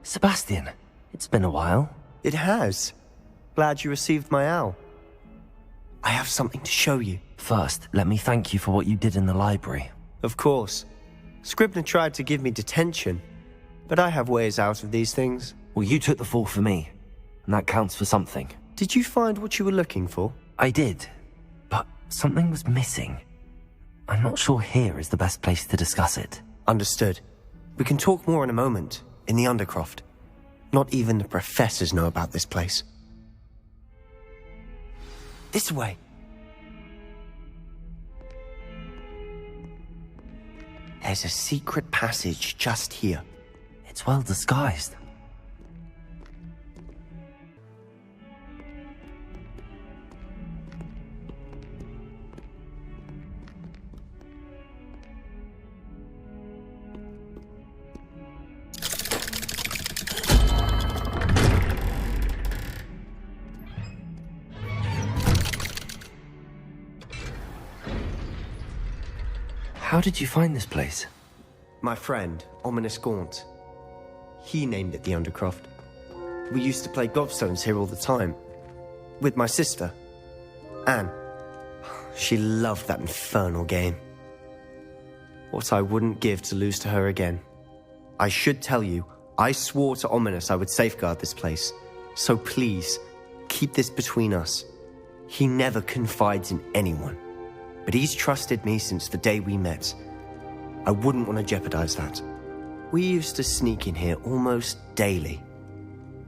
Sebastian, it's been a while. It has. Glad you received my owl. I have something to show you. First, let me thank you for what you did in the library. Of course. Scribner tried to give me detention, but I have ways out of these things. Well, you took the fall for me, and that counts for something. Did you find what you were looking for? I did, but something was missing. I'm not sure here is the best place to discuss it. Understood. We can talk more in a moment, in the Undercroft. Not even the professors know about this place. This way. There's a secret passage just here. It's well disguised. How did you find this place? My friend, Ominous Gaunt. He named it the Undercroft. We used to play gobstones here all the time. With my sister, Anne. She loved that infernal game. What I wouldn't give to lose to her again. I should tell you, I swore to Ominous I would safeguard this place. So please, keep this between us. He never confides in anyone. But he's trusted me since the day we met. I wouldn't want to jeopardize that. We used to sneak in here almost daily.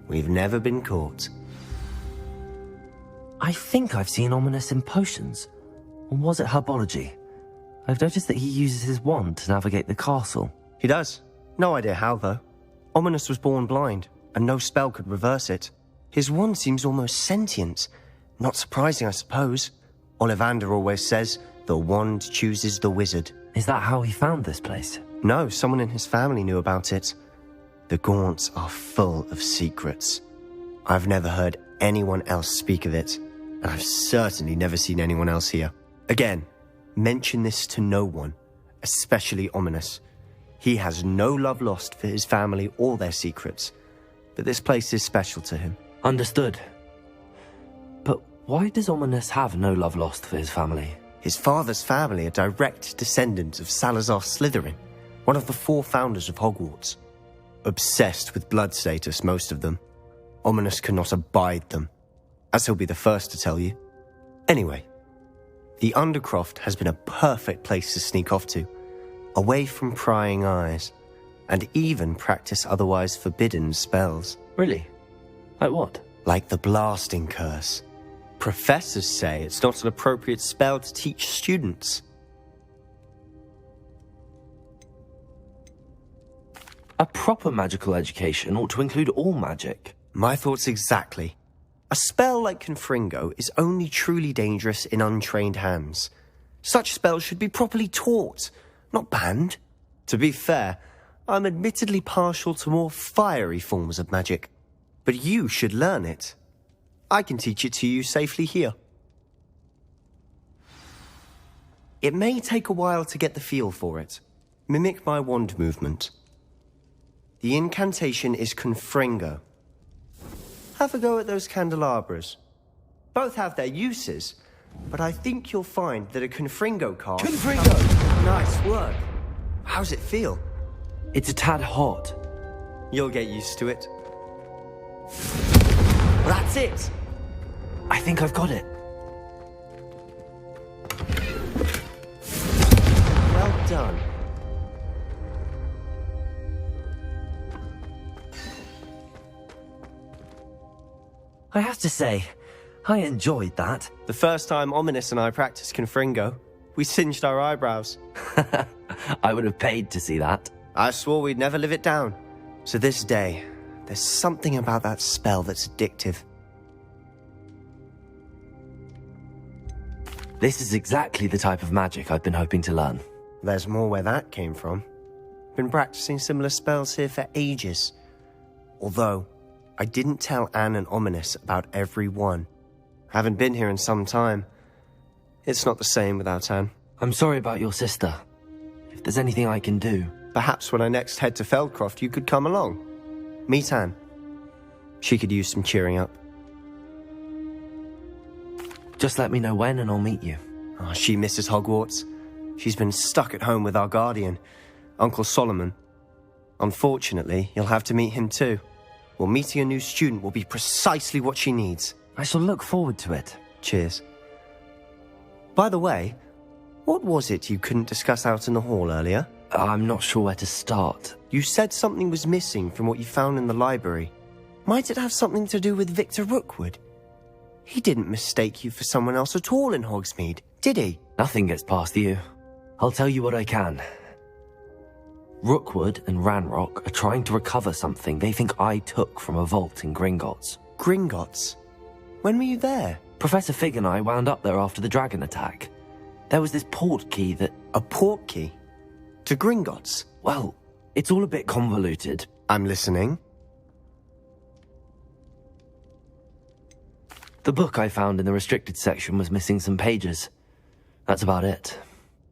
We've never been caught. I think I've seen Ominous in potions. Or was it herbology? I've noticed that he uses his wand to navigate the castle. He does. No idea how, though. Ominous was born blind, and no spell could reverse it. His wand seems almost sentient. Not surprising, I suppose. Ollivander always says, the wand chooses the wizard. Is that how he found this place? No, someone in his family knew about it. The Gaunts are full of secrets. I've never heard anyone else speak of it, and I've certainly never seen anyone else here. Again, mention this to no one, especially Ominous. He has no love lost for his family or their secrets, but this place is special to him. Understood. But why does Ominous have no love lost for his family? His father's family are direct descendants of Salazar Slytherin, one of the 4 founders of Hogwarts. Obsessed with blood status, most of them. Ominous cannot abide them, as he'll be the first to tell you. Anyway, the Undercroft has been a perfect place to sneak off to, away from prying eyes, and even practice otherwise forbidden spells. Really? Like what? Like the blasting curse. Professors say it's not an appropriate spell to teach students. A proper magical education ought to include all magic. My thoughts exactly. A spell like Confringo is only truly dangerous in untrained hands. Such spells should be properly taught, not banned. To be fair, I'm admittedly partial to more fiery forms of magic. But you should learn it. I can teach it to you safely here. It may take a while to get the feel for it. Mimic my wand movement. The incantation is Confringo. Have a go at those candelabras. Both have their uses, but I think you'll find that a Confringo card... Confringo! Nice work. How's it feel? It's a tad hot. You'll get used to it. That's it! I think I've got it. Well done. I have to say, I enjoyed that. The first time Ominous and I practiced Confringo, we singed our eyebrows. I would have paid to see that. I swore we'd never live it down. To this day, there's something about that spell that's addictive. This is exactly the type of magic I've been hoping to learn. There's more where that came from. Been practicing similar spells here for ages. Although, I didn't tell Anne and Ominous about every one. Haven't been here in some time. It's not the same without Anne. I'm sorry about your sister. If there's anything I can do... Perhaps when I next head to Feldcroft, you could come along. Meet Anne. She could use some cheering up. Just let me know when and I'll meet you. Oh, she misses Hogwarts. She's been stuck at home with our guardian, Uncle Solomon. Unfortunately, you'll have to meet him too. Well, meeting a new student will be precisely what she needs. I shall look forward to it. Cheers. By the way, what was it you couldn't discuss out in the hall earlier? I'm not sure where to start. You said something was missing from what you found in the library. Might it have something to do with Victor Rookwood? He didn't mistake you for someone else at all in Hogsmeade, did he? Nothing gets past you. I'll tell you what I can. Rookwood and Ranrock are trying to recover something they think I took from a vault in Gringotts. Gringotts? When were you there? Professor Fig and I wound up there after the dragon attack. There was this port key that... A port key? To Gringotts? Well, it's all a bit convoluted. I'm listening. The book I found in the restricted section was missing some pages. That's about it.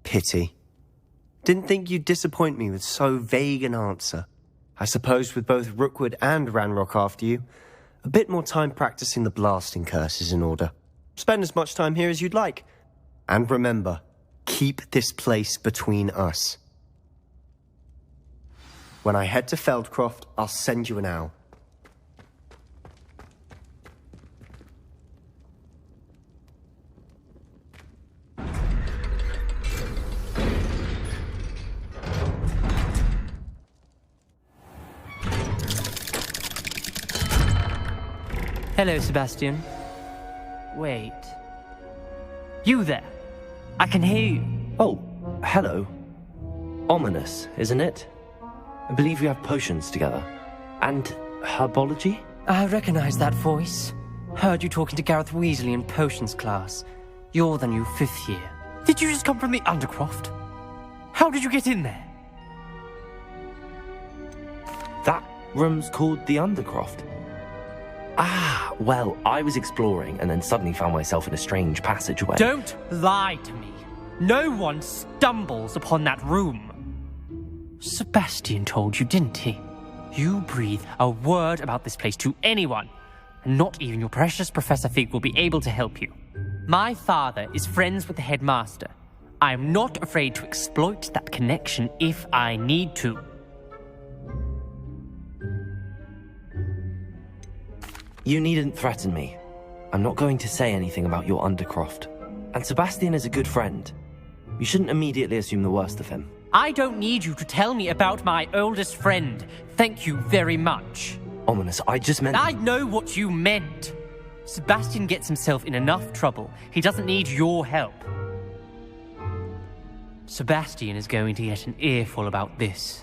Pity. Didn't think you'd disappoint me with so vague an answer. I suppose with both Rookwood and Ranrock after you, a bit more time practicing the blasting curse is in order. Spend as much time here as you'd like. And remember, keep this place between us. When I head to Feldcroft, I'll send you an owl. Hello, Sebastian. Wait. You there? I can hear you. Oh, hello. Ominous, isn't it? I believe we have potions together. And herbology? I recognize that voice. Heard you talking to Gareth Weasley in potions class. You're the new 5th year. Did you just come from the Undercroft? How did you get in there? That room's called the Undercroft. Ah, well, I was exploring and then suddenly found myself in a strange passageway. Don't lie to me. No one stumbles upon that room. Sebastian told you, didn't he? You breathe a word about this place to anyone, and not even your precious Professor Fig will be able to help you. My father is friends with the headmaster. I am not afraid to exploit that connection if I need to. You needn't threaten me. I'm not going to say anything about your Undercroft. And Sebastian is a good friend. You shouldn't immediately assume the worst of him. I don't need you to tell me about my oldest friend. Thank you very much. Ominous, I just meant... I know what you meant. Sebastian gets himself in enough trouble. He doesn't need your help. Sebastian is going to get an earful about this.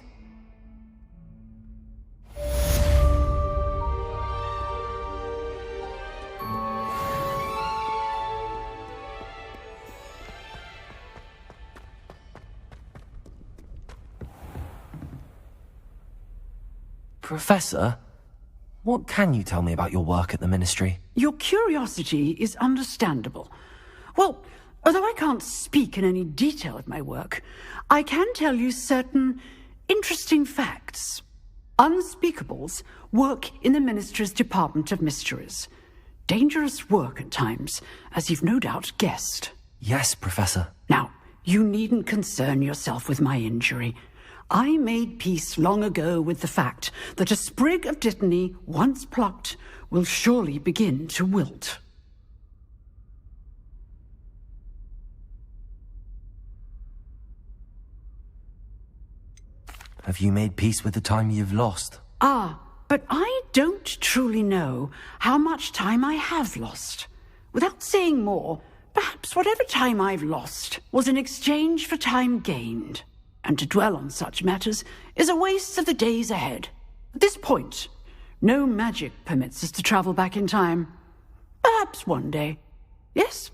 Professor, what can you tell me about your work at the Ministry? Your curiosity is understandable. Well, although I can't speak in any detail of my work, I can tell you certain interesting facts. Unspeakables work in the Ministry's Department of Mysteries. Dangerous work at times, as you've no doubt guessed. Yes, Professor. Now, you needn't concern yourself with my injury. I made peace long ago with the fact that a sprig of dittany, once plucked, will surely begin to wilt. Have you made peace with the time you've lost? Ah, but I don't truly know how much time I have lost. Without saying more, perhaps whatever time I've lost was in exchange for time gained. And to dwell on such matters is a waste of the days ahead. At this point, no magic permits us to travel back in time. Perhaps one day. Yes,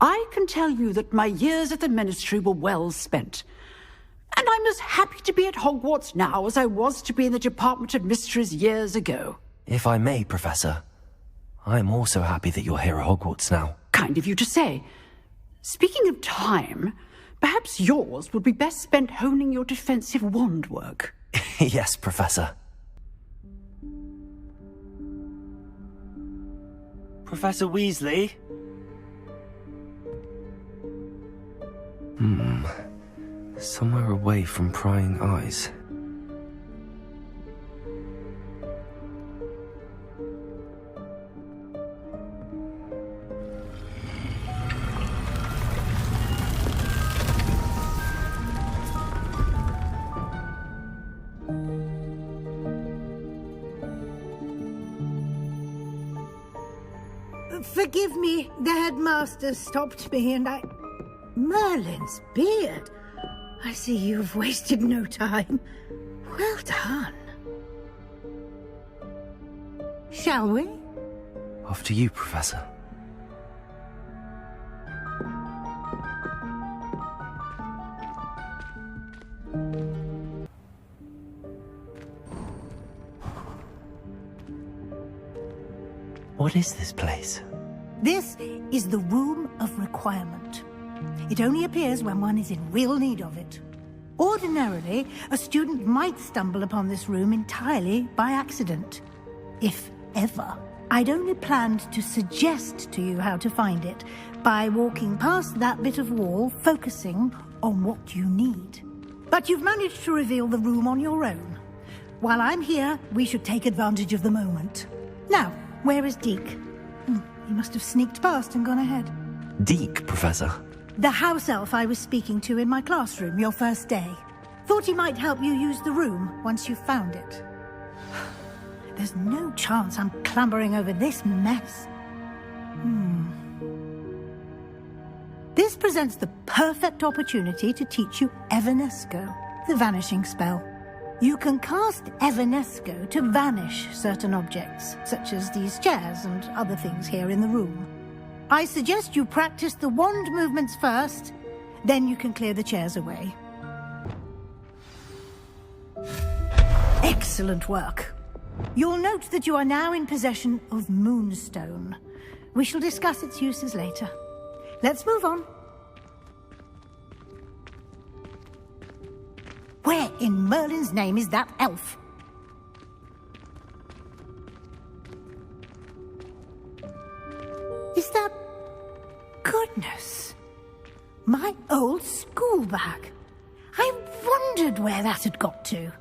I can tell you that my years at the Ministry were well spent. And I'm as happy to be at Hogwarts now as I was to be in the Department of Mysteries years ago. If I may, Professor, I'm also happy that you're here at Hogwarts now. Kind of you to say. Speaking of time, perhaps yours would be best spent honing your defensive wand work. Yes, Professor. Professor Weasley? Somewhere away from prying eyes. Forgive me, the headmaster stopped me and I... Merlin's beard. I see you've wasted no time. Well done. Shall we? Off to you, Professor. What is this place? This is the Room of Requirement. It only appears when one is in real need of it. Ordinarily, a student might stumble upon this room entirely by accident. If ever. I'd only planned to suggest to you how to find it by walking past that bit of wall, focusing on what you need. But you've managed to reveal the room on your own. While I'm here, we should take advantage of the moment. Now, where is Deke? He must have sneaked past and gone ahead. Deke, Professor. The house elf I was speaking to in my classroom your first day. Thought he might help you use the room once you found it. There's no chance I'm clambering over this mess. This presents the perfect opportunity to teach you Evanesco, the vanishing spell. You can cast Evanesco to vanish certain objects, such as these chairs and other things here in the room. I suggest you practice the wand movements first, then you can clear the chairs away. Excellent work. You'll note that you are now in possession of Moonstone. We shall discuss its uses later. Let's move on. Where in Merlin's name is that elf? Is that... Goodness. My old school bag. I wondered where that had got to.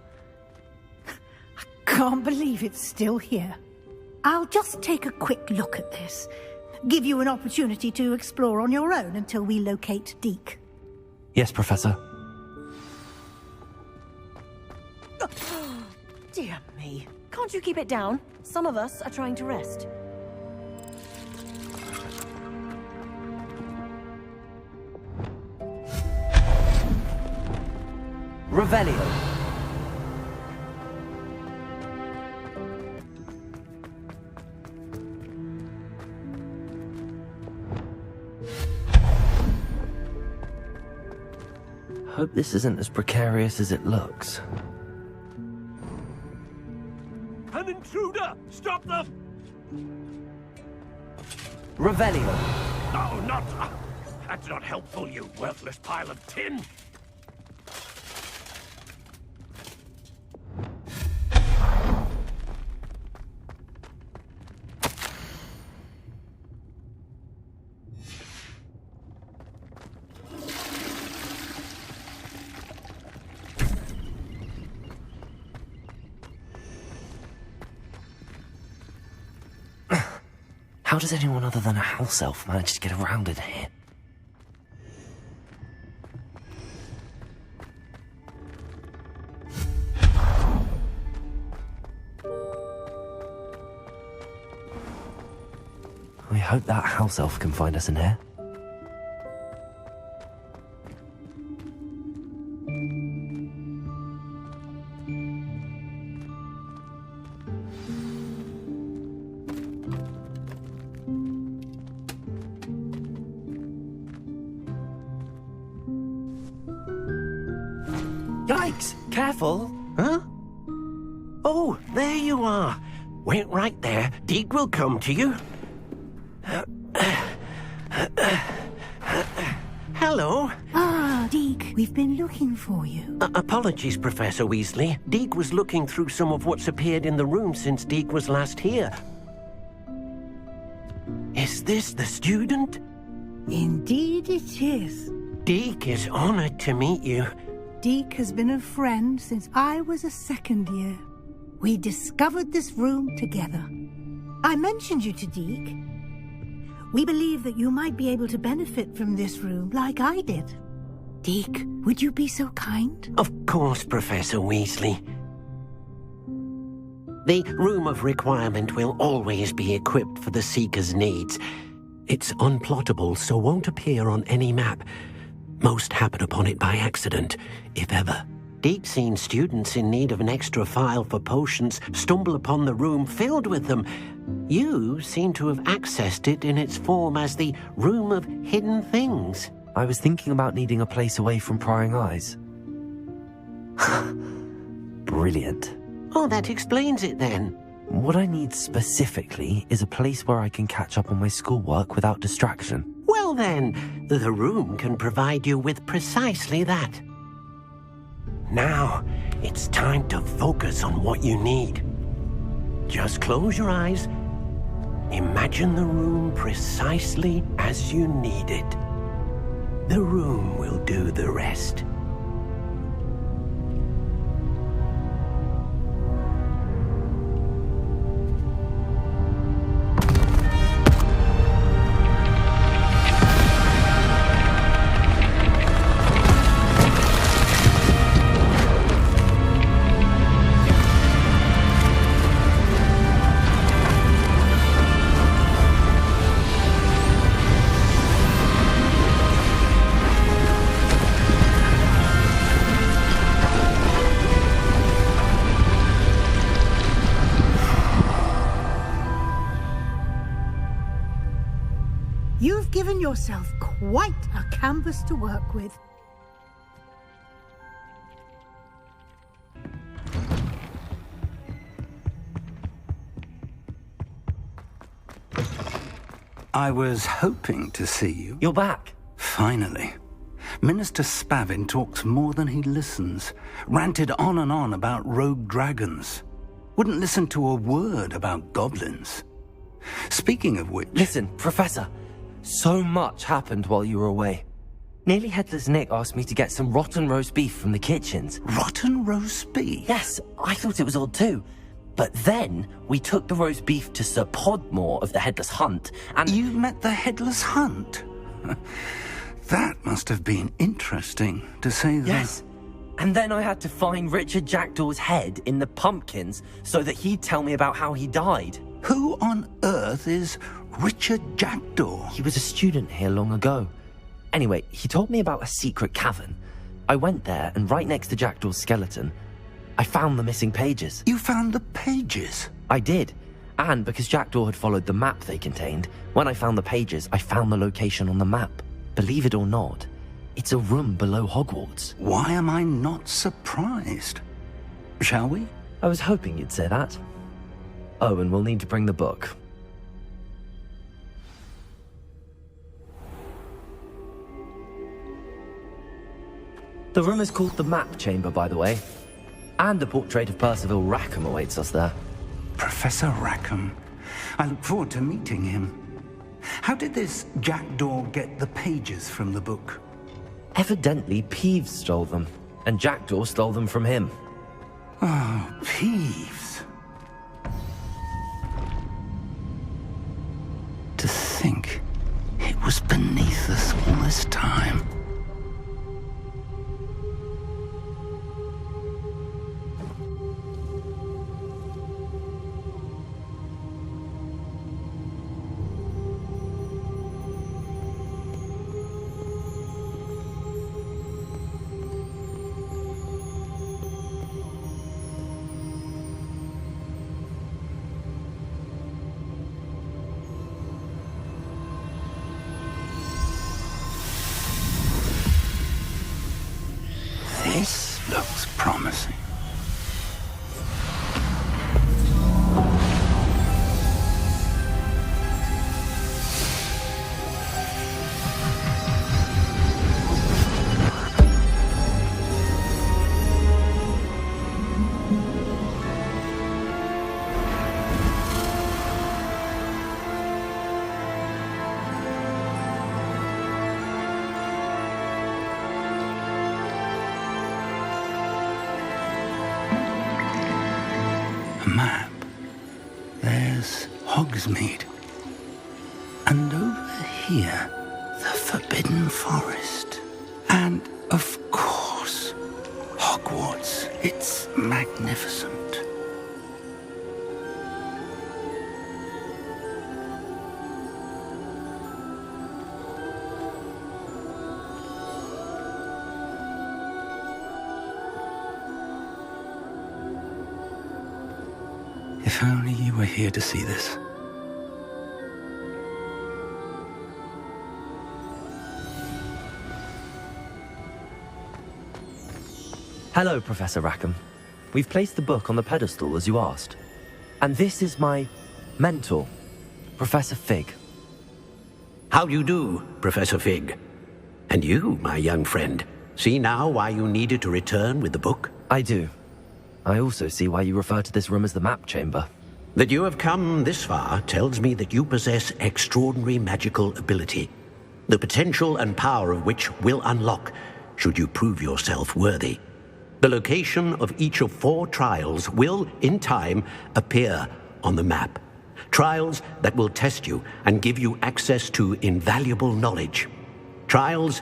I can't believe it's still here. I'll just take a quick look at this. Give you an opportunity to explore on your own until we locate Deke. Yes, Professor. Dear me. Can't you keep it down? Some of us are trying to rest. Revelio. Hope this isn't as precarious as it looks. An intruder! Stop them! Revelio. No, not... that's not helpful, you worthless pile of tin! How does anyone other than a house elf manage to get around in here? I hope that house elf can find us in here. Yikes! Careful! Huh? Oh, there you are. Wait right there. Deke will come to you. Hello. Ah, Deke, we've been looking for you. Apologies, Professor Weasley. Deke was looking through some of what's appeared in the room since Deke was last here. Is this the student? Indeed it is. Deek is honored to meet you. Deek has been a friend since I was a second year. We discovered this room together. I mentioned you to Deek. We believe that you might be able to benefit from this room like I did. Deek, would you be so kind? Of course, Professor Weasley. The Room of Requirement will always be equipped for the Seeker's needs. It's unplottable, so won't appear on any map. Most happen upon it by accident, if ever. Deek's seen students in need of an extra file for potions stumble upon the room filled with them. You seem to have accessed it in its form as the Room of Hidden Things. I was thinking about needing a place away from prying eyes. Brilliant. Oh, that explains it then. What I need specifically is a place where I can catch up on my schoolwork without distraction. Well then, the room can provide you with precisely that. Now, it's time to focus on what you need. Just close your eyes. Imagine the room precisely as you need it. The room will do the rest. You've given yourself quite a canvas to work with. I was hoping to see you. You're back. Finally. Minister Spavin talks more than he listens. Ranted on and on about rogue dragons. Wouldn't listen to a word about goblins. Speaking of which... Listen, Professor. So much happened while you were away. Nearly Headless Nick asked me to get some rotten roast beef from the kitchens. Rotten roast beef? Yes, I thought it was odd too. But then we took the roast beef to Sir Podmore of the Headless Hunt, and... You met the Headless Hunt? That must have been interesting, to say the... Yes. And then I had to find Richard Jackdaw's head in the pumpkins so that he'd tell me about how he died. Who on earth is Richard Jackdaw? He was a student here long ago. Anyway, he told me about a secret cavern. I went there, and right next to Jackdaw's skeleton, I found the missing pages. You found the pages? I did. And because Jackdaw had followed the map they contained, when I found the pages, I found the location on the map. Believe it or not, it's a room below Hogwarts. Why am I not surprised? Shall we? I was hoping you'd say that. Oh, and we'll need to bring the book. The room is called the Map Chamber, by the way. And a portrait of Percival Rackham awaits us there. Professor Rackham. I look forward to meeting him. How did this Jackdaw get the pages from the book? Evidently, Peeves stole them, and Jackdaw stole them from him. Oh, Peeves. To think it was beneath us all this time. map, there's Hogsmeade. And over here, the Forbidden Forest. And, of course, Hogwarts. It's magnificent. If only you were here to see this. Hello, Professor Rackham. We've placed the book on the pedestal as you asked. And this is my mentor, Professor Fig. How do you do, Professor Fig? And you, my young friend, see now why you needed to return with the book? I do. I also see why you refer to this room as the map chamber. That you have come this far tells me that you possess extraordinary magical ability, the potential and power of which will unlock should you prove yourself worthy. The location of each of 4 trials will, in time, appear on the map. Trials that will test you and give you access to invaluable knowledge. Trials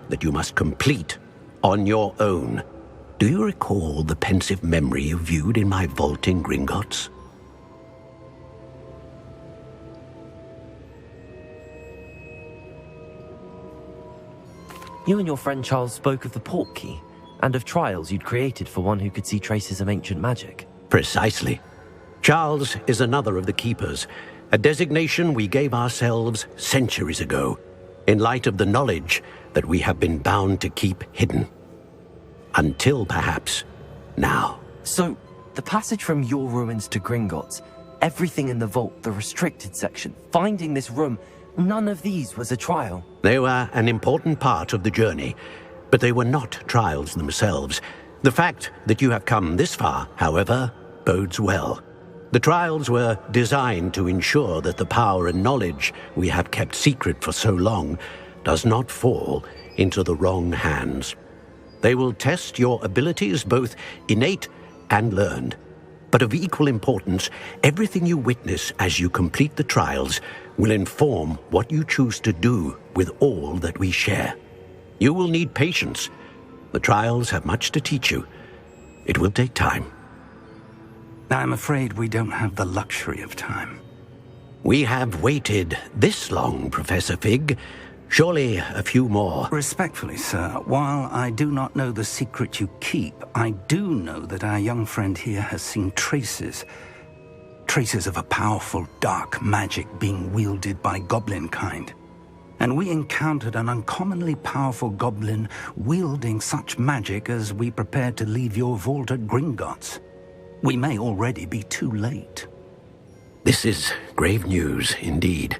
that you must complete on your own. Do you recall the pensive memory you viewed in my vault in Gringotts? You and your friend Charles spoke of the portkey, and of trials you'd created for one who could see traces of ancient magic. Precisely. Charles is another of the keepers, a designation we gave ourselves centuries ago, in light of the knowledge that we have been bound to keep hidden. Until, perhaps, now. So, the passage from your ruins to Gringotts, everything in the vault, the restricted section, finding this room, none of these was a trial. They were an important part of the journey, but they were not trials themselves. The fact that you have come this far, however, bodes well. The trials were designed to ensure that the power and knowledge we have kept secret for so long does not fall into the wrong hands. They will test your abilities, both innate and learned. But of equal importance, everything you witness as you complete the trials will inform what you choose to do with all that we share. You will need patience. The trials have much to teach you. It will take time. I'm afraid we don't have the luxury of time. We have waited this long, Professor Fig. Surely a few more. Respectfully, sir, while I do not know the secret you keep, I do know that our young friend here has seen traces of a powerful dark magic being wielded by goblin kind. And we encountered an uncommonly powerful goblin wielding such magic as we prepared to leave your vault at Gringotts. We may already be too late. This is grave news indeed.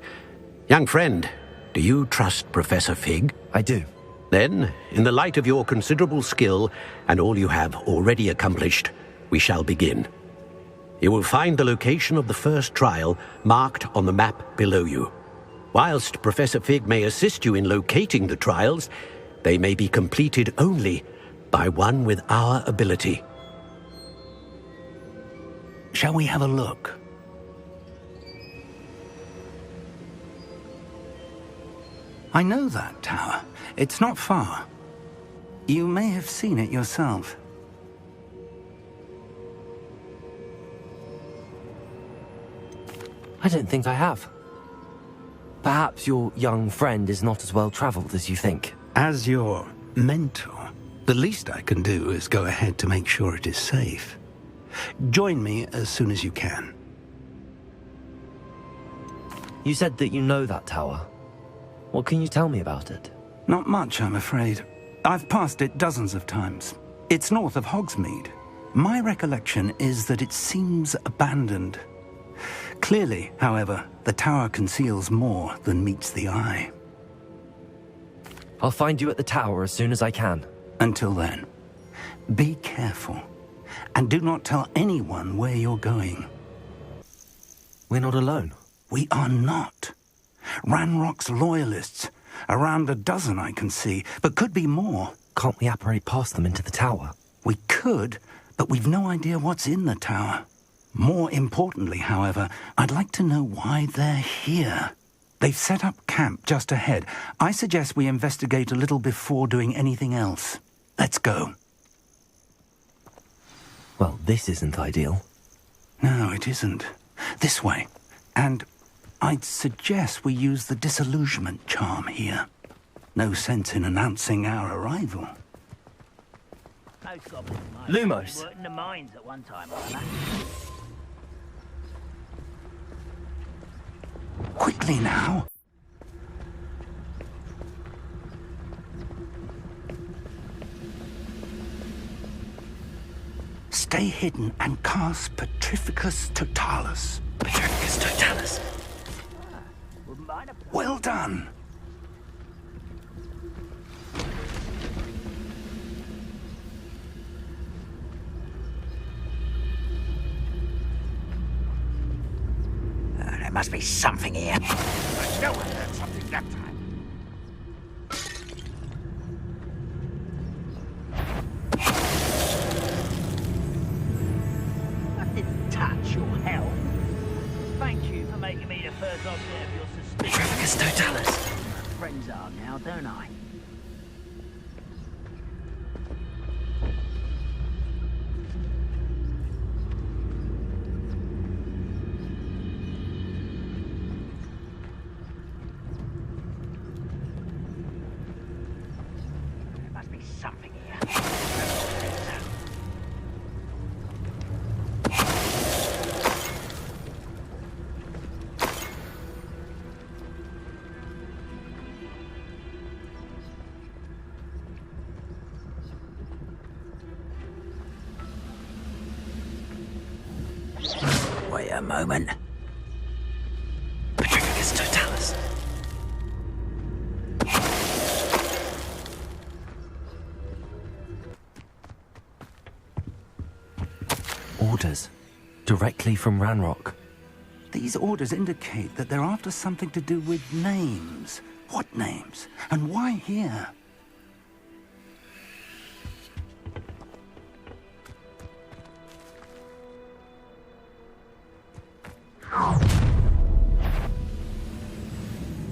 Young friend, do you trust Professor Fig? I do. Then, in the light of your considerable skill and all you have already accomplished, we shall begin. You will find the location of the first trial marked on the map below you. Whilst Professor Fig may assist you in locating the trials, they may be completed only by one with our ability. Shall we have a look? I know that tower. It's not far. You may have seen it yourself. I don't think I have. Perhaps your young friend is not as well traveled as you think. As your mentor, the least I can do is go ahead to make sure it is safe. Join me as soon as you can. You said that you know that tower. What can you tell me about it? Not much, I'm afraid. I've passed it dozens of times. It's north of Hogsmeade. My recollection is that it seems abandoned. Clearly, however, the tower conceals more than meets the eye. I'll find you at the tower as soon as I can. Until then, be careful. And do not tell anyone where you're going. We're not alone. We are not. Ranrock's loyalists. Around a dozen I can see, but could be more. Can't we apparate past them into the tower? We could, but we've no idea what's in the tower. More importantly, however, I'd like to know why they're here. They've set up camp just ahead. I suggest we investigate a little before doing anything else. Let's go. Well, this isn't ideal. No, it isn't. This way. And I'd suggest we use the disillusionment charm here. No sense in announcing our arrival. Lumos! Worked in the mines at one time, Quickly now. Stay hidden and cast Petrificus Totalis. Petrificus Totalis? Well done. There must be something here. I know I heard something that time. That didn't touch your health. Thank you for making me the first object of your suspicion. Petrificus Totalis. Friends are now, don't I? Something here. Wait a moment. Petrificus Totalis. Orders. Directly from Ranrock. These orders indicate that they're after something to do with names. What names? And why here?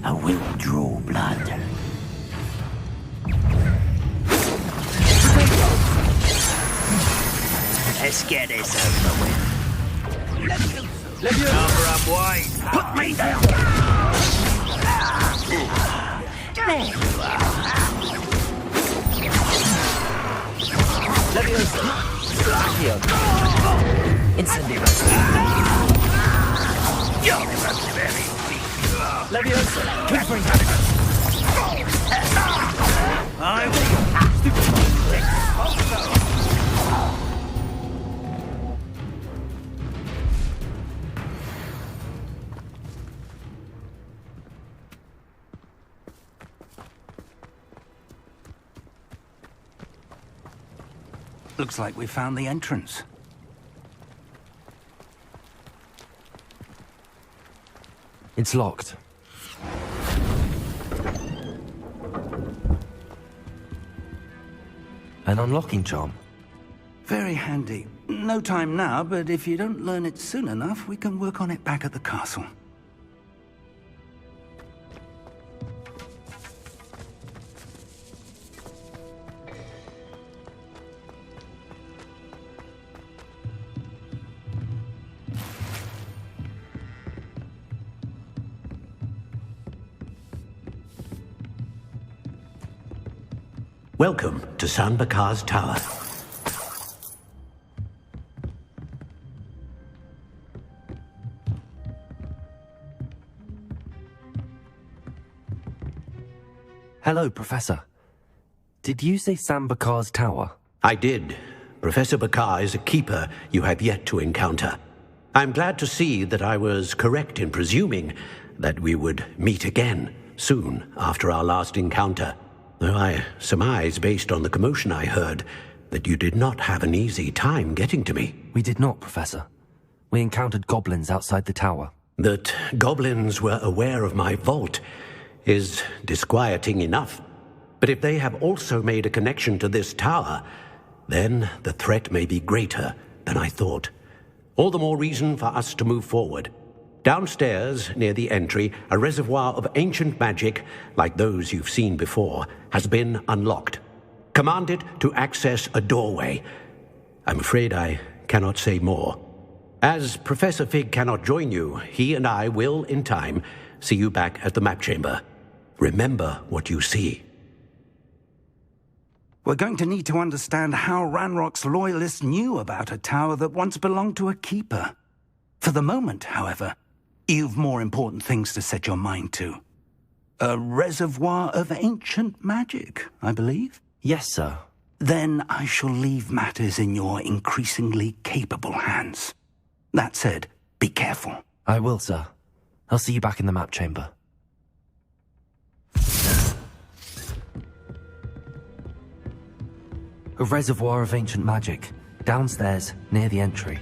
I will draw blood. Let's get this over with. Cover up wide. Put me down. There you are. Leviosa. Accio. Incendio. You're very weak. Leviosa. Whispering. I will. Looks like we found the entrance. It's locked. An unlocking charm. Very handy. No time now, but if you don't learn it soon enough, we can work on it back at the castle. Welcome to San Bakar's Tower. Hello, Professor. Did you say San Bakar's Tower? I did. Professor Bakar is a keeper you have yet to encounter. I'm glad to see that I was correct in presuming that we would meet again soon after our last encounter. Though I surmise, based on the commotion I heard, that you did not have an easy time getting to me. We did not, Professor. We encountered goblins outside the tower. That goblins were aware of my vault is disquieting enough. But if they have also made a connection to this tower, then the threat may be greater than I thought. All the more reason for us to move forward. Downstairs, near the entry, a reservoir of ancient magic, like those you've seen before, has been unlocked. Command it to access a doorway. I'm afraid I cannot say more. As Professor Fig cannot join you, he and I will, in time, see you back at the map chamber. Remember what you see. We're going to need to understand how Ranrock's loyalists knew about a tower that once belonged to a keeper. For the moment, however, you've more important things to set your mind to. A reservoir of ancient magic, I believe? Yes, sir. Then I shall leave matters in your increasingly capable hands. That said, be careful. I will, sir. I'll see you back in the map chamber. A reservoir of ancient magic, downstairs, near the entry.